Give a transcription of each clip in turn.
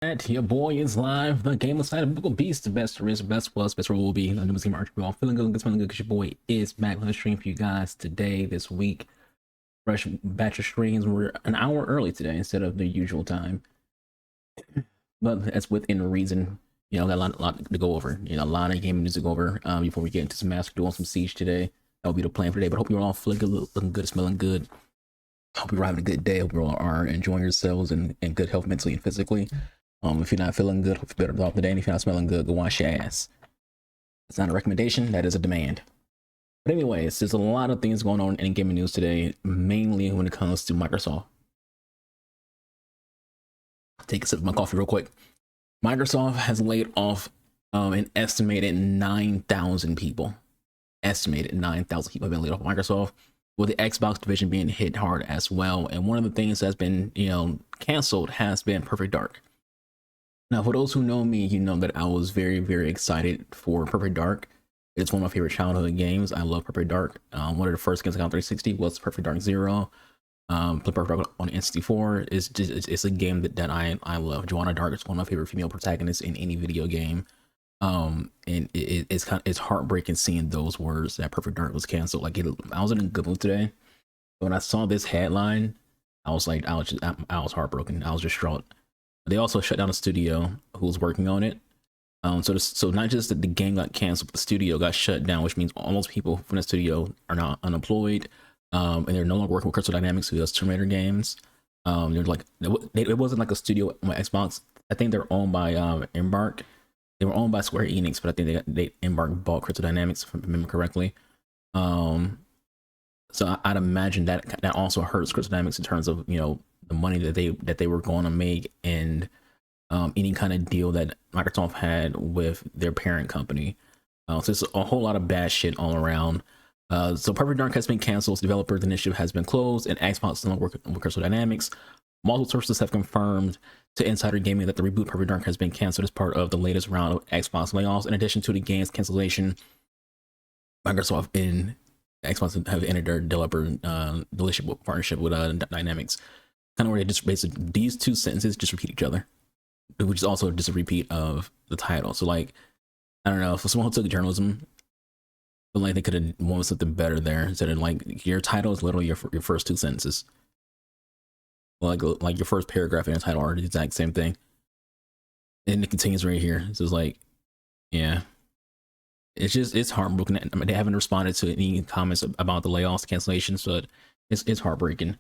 Your boy is live. The game side of Google Beast, the best there is, the best was, best will be. AnubisArchangel. All feeling good, smelling good because your boy is back on the stream for you guys today, this week. Fresh batch of streams. We're an hour early today instead of the usual time, but that's within reason. Got a lot to go over. A lot of gaming news to go over before we get into some Master Duel, some Siege today. That'll be the plan for today. But hope you're all feeling good, looking good, smelling good. Hope you're having a good day. Hope you all are enjoying yourselves and in good health mentally and physically. If you're not feeling good, hope you're better throughout the day. And if you're not smelling good, go wash your ass. It's not a recommendation, that is a demand. But anyways, there's a lot of things going on in gaming news today, mainly when it comes to Microsoft. Take a sip of my coffee real quick. Microsoft has laid off an estimated 9,000 people. Estimated 9,000 people have been laid off Microsoft, with the Xbox division being hit hard as well. And one of the things that's been, canceled has been Perfect Dark. Now, for those who know me, you know that I was very, very excited for Perfect Dark. It's one of my favorite childhood games. I love Perfect Dark. One of the first games I got on 360 was Perfect Dark Zero. Perfect Dark on N64 it's a game that I love. Joanna Dark is one of my favorite female protagonists in any video game. And it's heartbreaking seeing those words that Perfect Dark was canceled. I was in a good mood today. When I saw this headline, I was heartbroken. I was distraught. They also shut down the studio who was working on it. So not just that the game got canceled, but the studio got shut down, which means almost people from the studio are now unemployed. And they're no longer working with Crystal Dynamics, who does Tomb Raider games. They're like, it wasn't like a studio on my Xbox. I think they're owned by Embark. They were owned by Square Enix, but I think they Embark bought Crystal Dynamics, if I remember correctly. So I'd imagine that also hurts Crystal Dynamics in terms of the money that they were going to make, and any kind of deal that Microsoft had with their parent company. So it's a whole lot of bad shit all around. So Perfect Dark has been canceled. Developers initiative has been closed, and Xbox is no longer working with Crystal Dynamics. Multiple sources have confirmed to Insider Gaming that the reboot Perfect Dark has been canceled as part of the latest round of Xbox layoffs. In addition to the game's cancellation, Microsoft and Xbox have entered their developer dealership partnership with Dynamics. Kind of where they just basically, these two sentences just repeat each other, which is also just a repeat of the title. So I don't know, for someone who took journalism, but they could have wanted something better there instead of your title is literally your first two sentences. Like your first paragraph in the title are the exact same thing, and it continues right here. So it's yeah, it's heartbroken. They haven't responded to any comments about the layoffs, cancellations, but it's heartbreaking.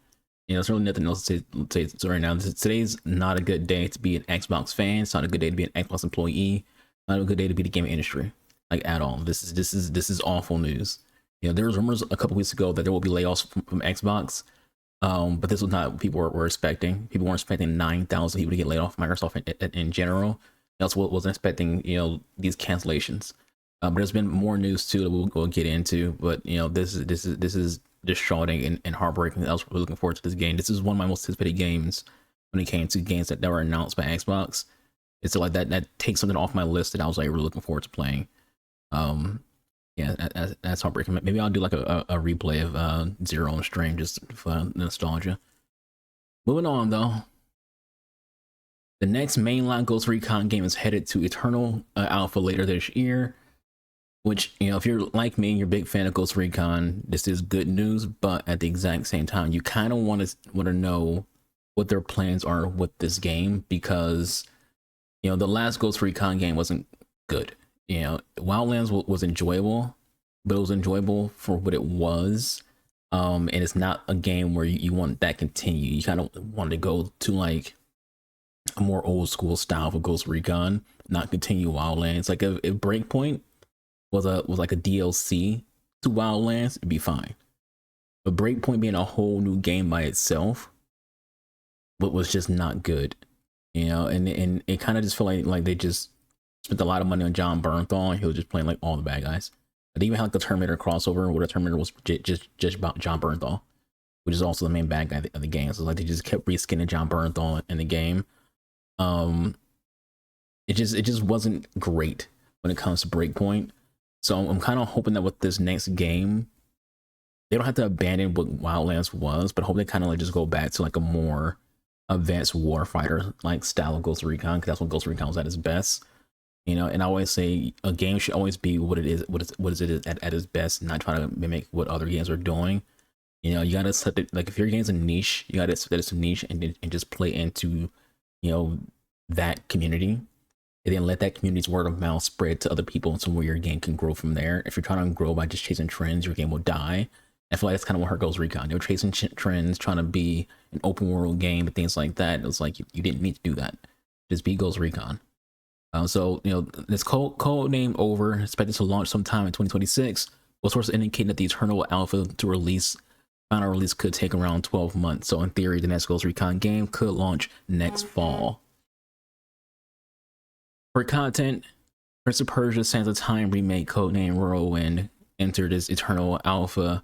There's really nothing else to say right now. Today's not a good day to be an Xbox fan. It's not a good day to be an Xbox employee. Not a good day to be the gaming industry, at all. This is awful news. There was rumors a couple weeks ago that there will be layoffs from Xbox, but this was not what people were expecting. People weren't expecting 9,000 people to get laid off from Microsoft in general. They also wasn't expecting these cancellations. But there's been more news too that we'll get into. But this is distraughting and heartbreaking. I was really looking forward to this game. This is one of my most anticipated games when it came to games that were announced by Xbox. It's like that takes something off my list that I was really looking forward to playing. Yeah, that's heartbreaking. Maybe I'll do like a replay of Zero on stream just for nostalgia. Moving on though, the next mainline Ghost Recon game is headed to Eternal Alpha later this year. Which, if you're like me and you're a big fan of Ghost Recon, this is good news, but at the exact same time, you kind of want to know what their plans are with this game, because, the last Ghost Recon game wasn't good. Wildlands was enjoyable, but it was enjoyable for what it was. And it's not a game where you want that continue. You kind of want to go to a more old school style for Ghost Recon, not continue Wildlands. Like if Breakpoint was like a DLC to Wildlands, it'd be fine. But Breakpoint being a whole new game by itself, but was just not good, and it kind of just felt like they just spent a lot of money on John Bernthal, and he was just playing all the bad guys. They even had the Terminator crossover where the Terminator was just about John Bernthal, which is also the main bad guy of the game. So they just kept reskinning John Bernthal in the game. It just wasn't great when it comes to Breakpoint. So I'm kind of hoping that with this next game, they don't have to abandon what Wildlands was, but I hope they kind of just go back to a more advanced warfighter like style of Ghost Recon, because that's what Ghost Recon is at its best. You know, and I always say a game should always be what it is, what is it at its best, not try to mimic what other games are doing. You know, you gotta set it, like if your game's a niche, you gotta set it's a niche and just play into, you know, that community, and then let that community's word of mouth spread to other people, so where your game can grow from there. If you're trying to grow by just chasing trends, your game will die. I feel like that's kind of what hurt Ghost Recon. They were chasing trends, trying to be an open world game and things like that. It was like you didn't need to do that. Just be Ghost Recon. So you know, this code name over, expected to launch sometime in 2026. Well, sources indicating that the Eternal Alpha to release final release could take around 12 months. So in theory, the next Ghost Recon game could launch next fall. For content, Prince of Persia: Sands of Time remake, codename Whirlwind, entered its Eternal Alpha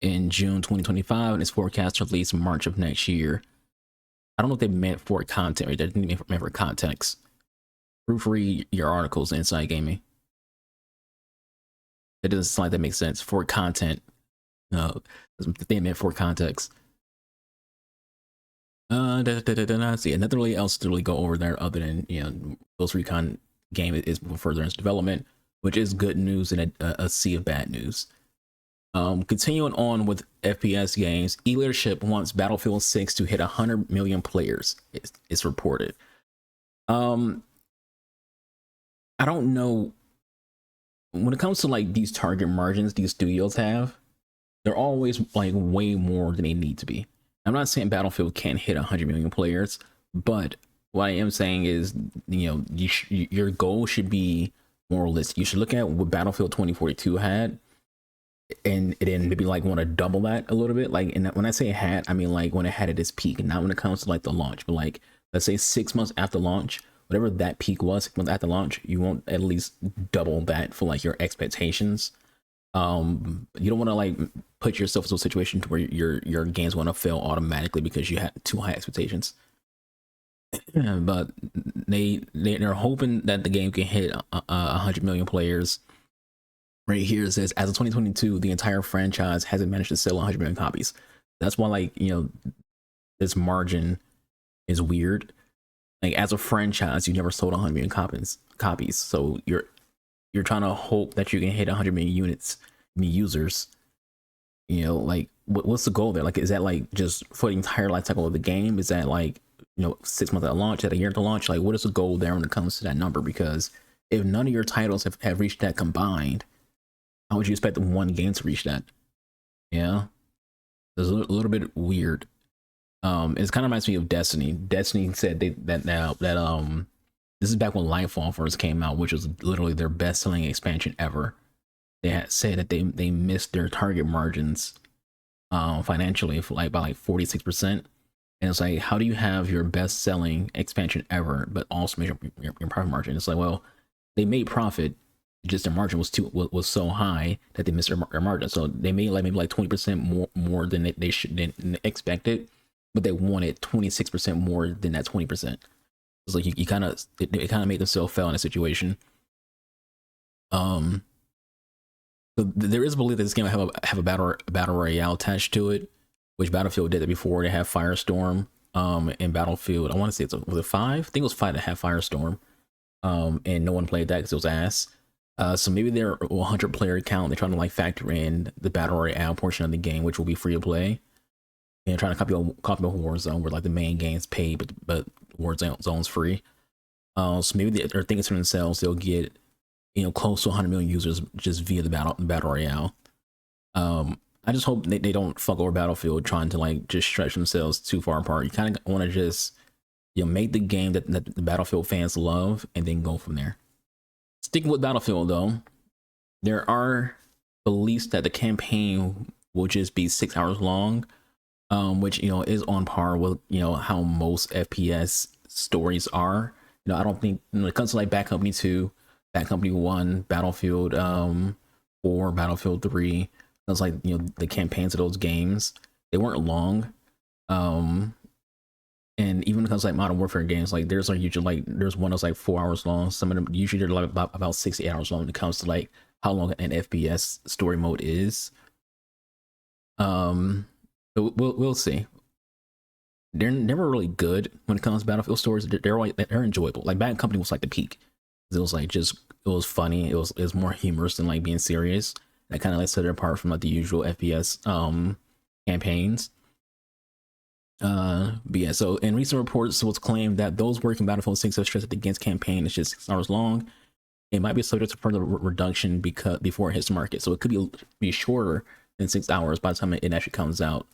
in June 2025 and is forecast to release March of next year. I don't know if they meant for content or they didn't mean for context. Proofread your articles, Inside Gaming. It doesn't sound like that makes sense. For content. No, they meant for context. See, nothing really else to really go over there other than, you know, Ghost Recon game is further in its development, which is good news and a sea of bad news. Continuing on with FPS games, E-Leadership wants Battlefield 6 to hit 100 million players. It's reported. I don't know. When it comes to like these target margins these studios have, they're always like way more than they need to be. I'm not saying Battlefield can't hit 100 million players, but what I am saying is, you know, your goal should be more realistic. You should look at what Battlefield 2042 had, and then maybe like want to double that a little bit. Like, and when I say had, I mean like when it had at its peak, not when it comes to like the launch, but like let's say 6 months after launch, whatever that peak was, 6 months after launch, you want at least double that for like your expectations. You don't want to like put yourself into a situation to where your games want to fail automatically because you had too high expectations. But they're hoping that the game can hit 100 million players. Right here it says, as of 2022, the entire franchise hasn't managed to sell 100 million copies. That's why, like, you know, this margin is weird. Like, as a franchise, you never sold 100 million copies. So you're trying to hope that you can hit 100 million units, users. You know, like, what's the goal there? Like, is that like just for the entire life cycle of the game? Is that like, you know, 6 months at launch, at a year to launch? Like, what is the goal there when it comes to that number? Because if none of your titles have reached that combined, how would you expect one game to reach that? Yeah, it's a little bit weird. It kind of reminds me of Destiny. Destiny said that this is back when Lightfall first came out, which was literally their best-selling expansion ever. They had said that they missed their target margins financially for like by like 46%. And it's like, how do you have your best-selling expansion ever but also make your profit margin? It's like, well, they made profit, just their margin was so high that they missed their margin. So they made like maybe like 20% more than they should than expected, but they wanted 26% more than that 20%. It's like you kind of it kind of made themselves fail in a situation. So there is a belief that this game will have a battle royale attached to it, which Battlefield did that before. They have Firestorm in Battlefield. I want to say was it 5? I think it was 5 that had Firestorm. And no one played that because it was ass. So maybe their 100 player account, they're trying to like factor in the battle royale portion of the game, which will be free to play, and trying to copy Warzone, where like the main game's paid, but Warzone's free. So maybe they're thinking to themselves they'll get, you know, close to 100 million users just via the battle royale. I just hope they don't fuck over Battlefield trying to like just stretch themselves too far apart. You kind of want to just, you know, make the game that the Battlefield fans love and then go from there. Sticking with Battlefield though, there are beliefs that the campaign will just be 6 hours long, which, you know, is on par with, you know, how most FPS stories are. You know, I don't think when it comes to like Bad Company 2, Bad Company 1, Battlefield 4, Battlefield 3, that's like, you know, the campaigns of those games, they weren't long. And even when it comes to like Modern Warfare games, like there's like usually like there's one that's like 4 hours long. Some of them usually they're like about 60 hours long when it comes to like how long an FPS story mode is. But we'll see. they're never really good when it comes to Battlefield stories. They're enjoyable. Like Bad Company was like the peak. It was like just it was funny. It was more humorous than like being serious. That kind of like set it apart from like the usual FPS campaigns. But yeah, so in recent reports, it was claimed that those working Battlefield 6 have stressed that the game's campaign is just 6 hours long. It might be subject to further reduction before it hits the market. So it could be shorter than 6 hours by the time it actually comes out.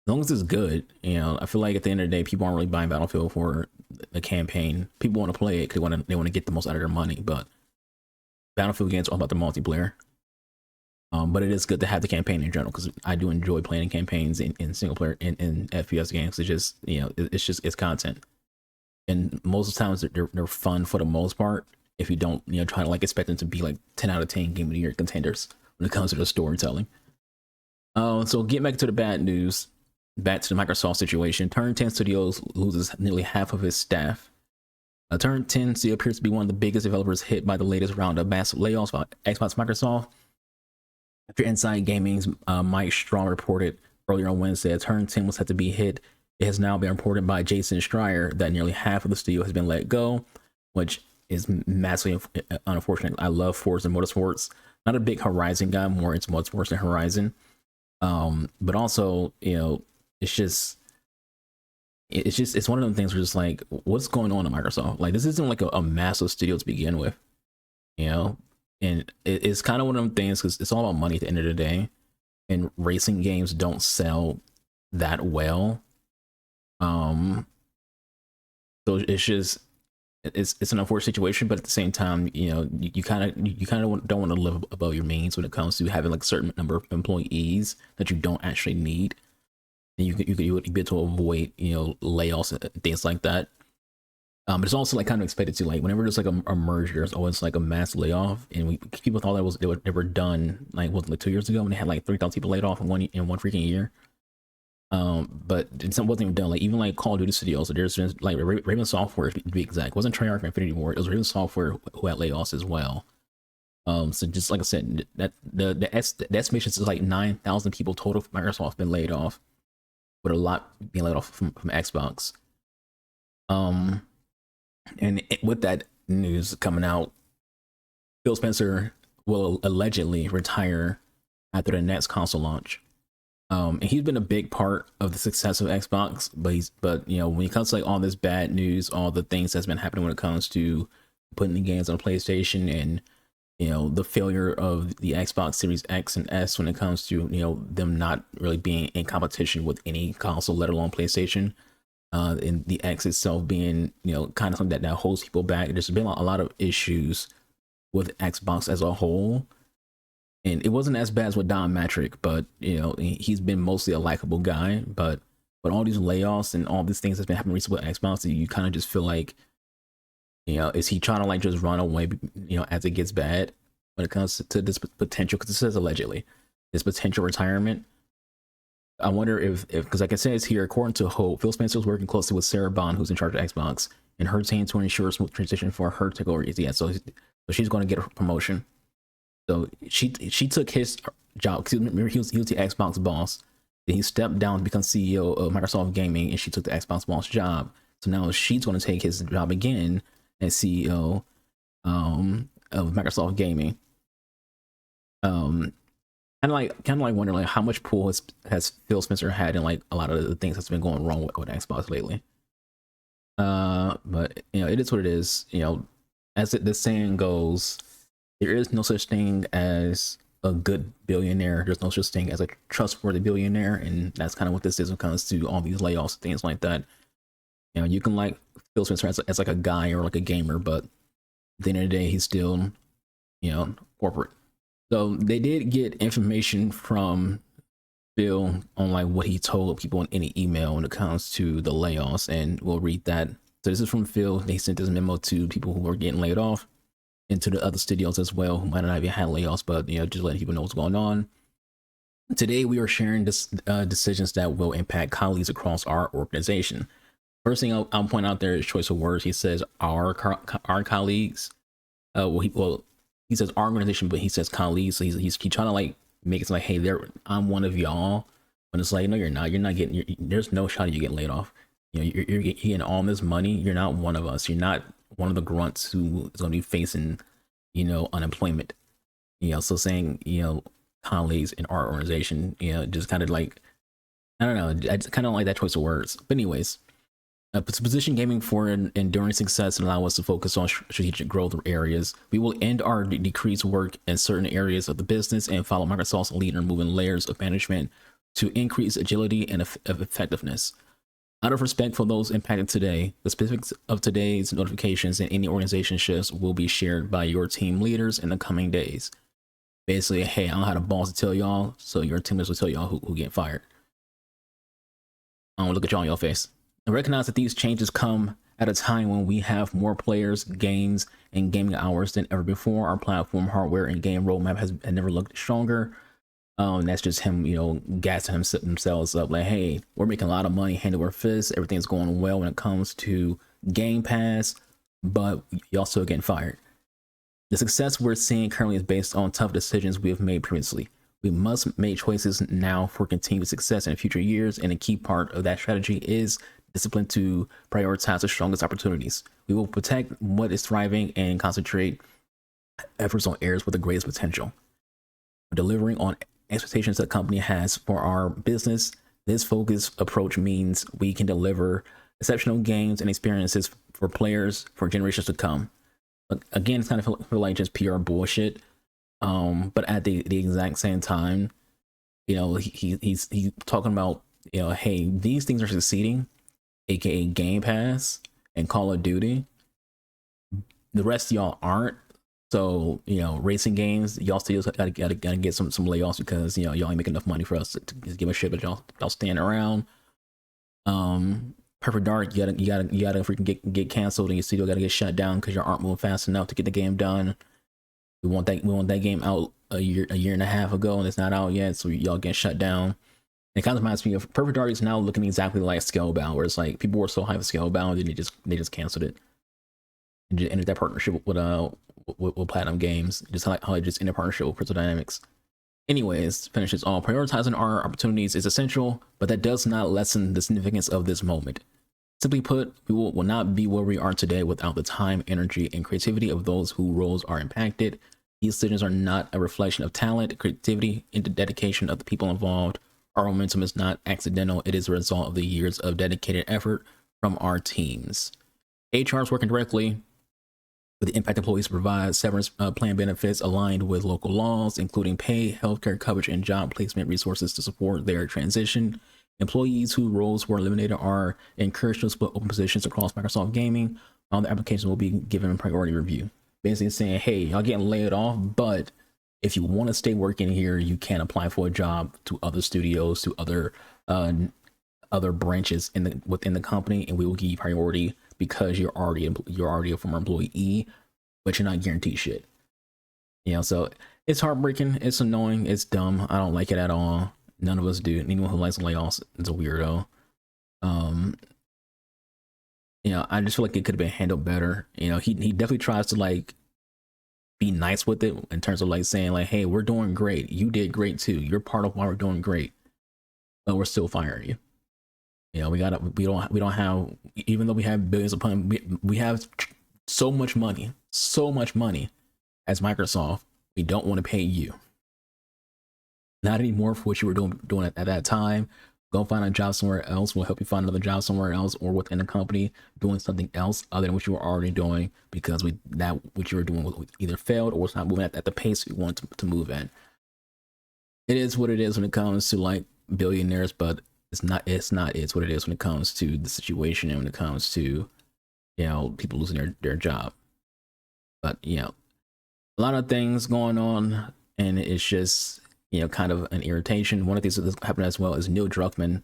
As long as it's good, I feel like at the end of the day, people aren't really buying Battlefield for the campaign. People want to play it because they want to get the most out of their money. But Battlefield games are all about the multiplayer. But it is good to have the campaign in general because I do enjoy playing campaigns in single player in FPS games. It's just it's content, and most of the times they're fun for the most part. If you don't try to like expect them to be like 10 out of 10 game of the year contenders when it comes to the storytelling. So getting back to the bad news, back to the Microsoft situation. Turn 10 Studios loses nearly half of its staff. Turn 10 still appears to be one of the biggest developers hit by the latest round of massive layoffs by Xbox Microsoft. After Inside Gaming's Mike Strong reported earlier on Wednesday that Turn 10 was set to be hit, it has now been reported by Jason Schreier that nearly half of the studio has been let go, which is massively unfortunate. I love Forza and Motorsports. Not a big Horizon guy, more into Motorsports than Horizon. But also, it's one of them things where just like, what's going on at Microsoft? Like, this isn't like a massive studio to begin with, and it's kind of one of them things because it's all about money at the end of the day, and racing games don't sell that well. So it's just it's an unfortunate situation, but at the same time, you kind of don't want to live above your means when it comes to having like a certain number of employees that you don't actually need. And you be able to avoid layoffs and things like that. But it's also like kind of expected to, like, whenever there's like a merger, there's always like a mass layoff, and people thought that they were done like 2 years ago when they had like 3,000 people laid off in one freaking year. But it wasn't even done. Like even like Call of Duty Studios, so there's been like Raven Software to be exact. It wasn't Treyarch or Infinity Ward. It was Raven Software who had layoffs as well. So just like I said, that the estimation is like 9,000 people total from Microsoft been laid off, with a lot being laid off from Xbox. And with that news coming out, Phil Spencer will allegedly retire after the next console launch. And he's been a big part of the success of Xbox, but when it comes to like all this bad news, all the things that's been happening when it comes to putting the games on PlayStation, and the failure of the Xbox Series X and S when it comes to them not really being in competition with any console, let alone PlayStation. And the X itself being kind of something that holds people back. There's been a lot of issues with Xbox as a whole, and it wasn't as bad as with Don Matrick, but he's been mostly a likable guy. But all these layoffs and all these things that's been happening recently with Xbox, you kind of just feel like is he trying to like just run away as it gets bad when it comes to this potential, because it says allegedly this potential retirement. I wonder if because like it says here, according to Hope, Phil Spencer is working closely with Sarah Bond, who's in charge of Xbox, and her team to ensure a smooth transition for her to go. Yeah, so she's going to get a promotion. So she took his job. Remember, he was the Xbox boss. Then he stepped down to become CEO of Microsoft Gaming, and she took the Xbox boss job. So now she's going to take his job again as CEO of Microsoft Gaming. Kind of like wonder like how much pull has Phil Spencer had in like a lot of the things that's been going wrong with Xbox lately. But it is what it is. As the saying goes, there is no such thing as a good billionaire. There's no such thing as a trustworthy billionaire, and that's kind of what this is when it comes to all these layoffs and things like that. You can like Phil Spencer as like a guy or like a gamer, but at the end of the day, he's still corporate. So they did get information from Phil on like what he told people in any email when it comes to the layoffs, and we'll read that. So this is from Phil. They sent this memo to people who were getting laid off, and to the other studios as well who might not even have layoffs, but just letting people know what's going on. Today we are sharing decisions that will impact colleagues across our organization. First thing I'll point out there is choice of words. He says our colleagues. He says our organization, but he says colleagues. So he's trying to like make it like, hey, I'm one of y'all. When it's like, no, you're not. You're not getting. There's no shot of you getting laid off. You know, you're getting all this money. You're not one of us. You're not one of the grunts who is going to be facing, unemployment. So saying, colleagues in our organization, just kind of like, I don't know. I just kind of like that choice of words. But anyways, to position gaming for an enduring success and allow us to focus on strategic growth areas, we will end our decreased work in certain areas of the business and follow Microsoft's lead in moving layers of management to increase agility and effectiveness. Out of respect for those impacted today, the specifics of today's notifications and any organization shifts will be shared by your team leaders in the coming days. Basically, hey, I don't have the balls to tell y'all, so your team leaders will tell y'all who get fired. I don't look at y'all in your face. And recognize that these changes come at a time when we have more players, games, and gaming hours than ever before. Our platform, hardware, and game roadmap has never looked stronger. That's just him, gassing themselves up like, hey, we're making a lot of money hand over fist. Everything's going well when it comes to Game Pass, but y'all still getting fired. The success we're seeing currently is based on tough decisions we have made previously. We must make choices now for continued success in future years, and a key part of that strategy is discipline to prioritize the strongest opportunities. We will protect what is thriving and concentrate efforts on areas with the greatest potential. Delivering on expectations that the company has for our business, this focused approach means we can deliver exceptional games and experiences for players for generations to come. Again, it's kind of feel like just PR bullshit. But at the exact same time, he's talking about, hey, these things are succeeding, aka Game Pass and Call of Duty. The rest of y'all aren't. So, racing games, y'all still gotta get some layoffs because y'all ain't making enough money for us to give a shit, but y'all stand around. Perfect Dark, you gotta freaking get canceled, and your studio gotta get shut down because you aren't moving fast enough to get the game done. We want that game out a year and a half ago, and it's not out yet, so y'all get shut down. And it kind of reminds me of Perfect Dark is now looking exactly like Scalebound, where it's like people were so hyped for Scalebound, and they just canceled it and just ended that partnership with Platinum Games, just like how it just ended partnership with Crystal Dynamics. Anyways, finishes all. Prioritizing our opportunities is essential, but that does not lessen the significance of this moment. Simply put, we will not be where we are today without the time, energy, and creativity of those whose roles are impacted. These decisions are not a reflection of talent, creativity, and the dedication of the people involved. Our momentum is not accidental. It is a result of the years of dedicated effort from our teams. HR is working directly with the impact employees to provide severance plan benefits aligned with local laws, including pay, healthcare coverage, and job placement resources to support their transition. Employees whose roles were eliminated are encouraged to split open positions across Microsoft Gaming. All the applications will be given priority review. Basically saying, hey, y'all getting laid off, but if you want to stay working here, you can apply for a job to other studios, to other branches within the company, and we will give you priority because you're already a former employee, but you're not guaranteed shit. So it's heartbreaking, it's annoying, it's dumb. I don't like it at all. None of us do. Anyone who likes layoffs is a weirdo. I just feel like it could have been handled better. He definitely tries to like be nice with it in terms of like saying like, hey, we're doing great. You did great too. You're part of why we're doing great, but we're still firing you. We don't have, even though we have billions upon, we have so much money as Microsoft. We don't want to pay you. Not anymore for what you were doing at that time. Go find a job somewhere else. We'll help you find another job somewhere else or within the company doing something else other than what you were already doing, because what you were doing either failed or was not moving at the pace we want to move at. It is what it is when it comes to like billionaires, but it's what it is when it comes to the situation and when it comes to people losing their job. But a lot of things going on, and it's just kind of an irritation. One of these that's happened as well is Neil Druckmann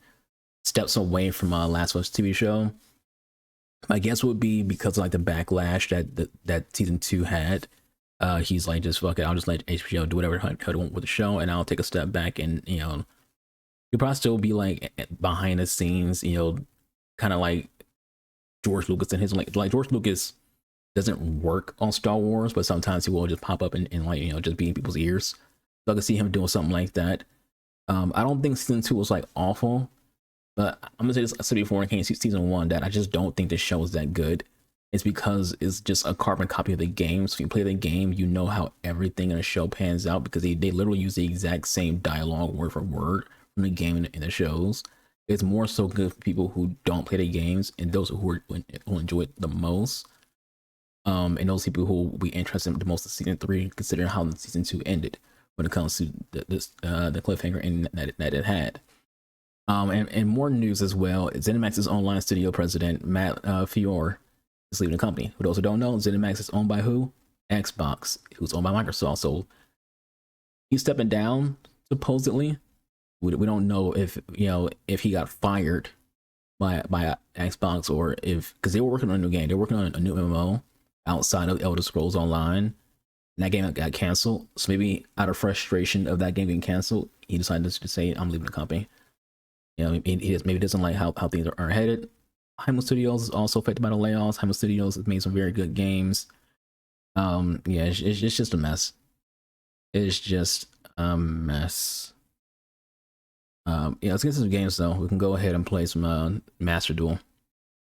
steps away from Last of Us TV show. My guess would be because of like the backlash that season 2 had. He's like, just fuck it, I'll just let HBO do whatever they want with the show, and I'll take a step back, and you'll probably still be like behind the scenes, kind of like George Lucas and his like George Lucas doesn't work on Star Wars, but sometimes he will just pop up and like just be in people's ears. So I can see him doing something like that. I don't think season 2 was like awful, but I'm gonna say this. I said before when it came to season 1 that I just don't think the show is that good. It's because it's just a carbon copy of the game. So if you play the game, you know how everything in the show pans out because they literally use the exact same dialogue word for word from the game in the shows. It's more so good for people who don't play the games and those who enjoy it the most. And those people who will be interested in the most in season 3, considering how the season 2 ended when it comes to the cliffhanger and that it had. And more news as well. ZeniMax's online studio president Matt Fior is leaving the company. For those who don't know, ZeniMax is owned by who? Xbox, who's owned by Microsoft. So he's stepping down supposedly. We don't know if if he got fired by Xbox or if because they were working on a new game. They're working on a new MMO outside of Elder Scrolls Online. And that game got canceled. So maybe out of frustration of that game being canceled, he decided to say, "I'm leaving the company." He maybe doesn't like how things are headed. Hymo Studios is also affected by the layoffs. Hymo Studios has made some very good games. Yeah, it's just a mess. It's just a mess. Yeah, let's get some games though. We can go ahead and play some Master Duel.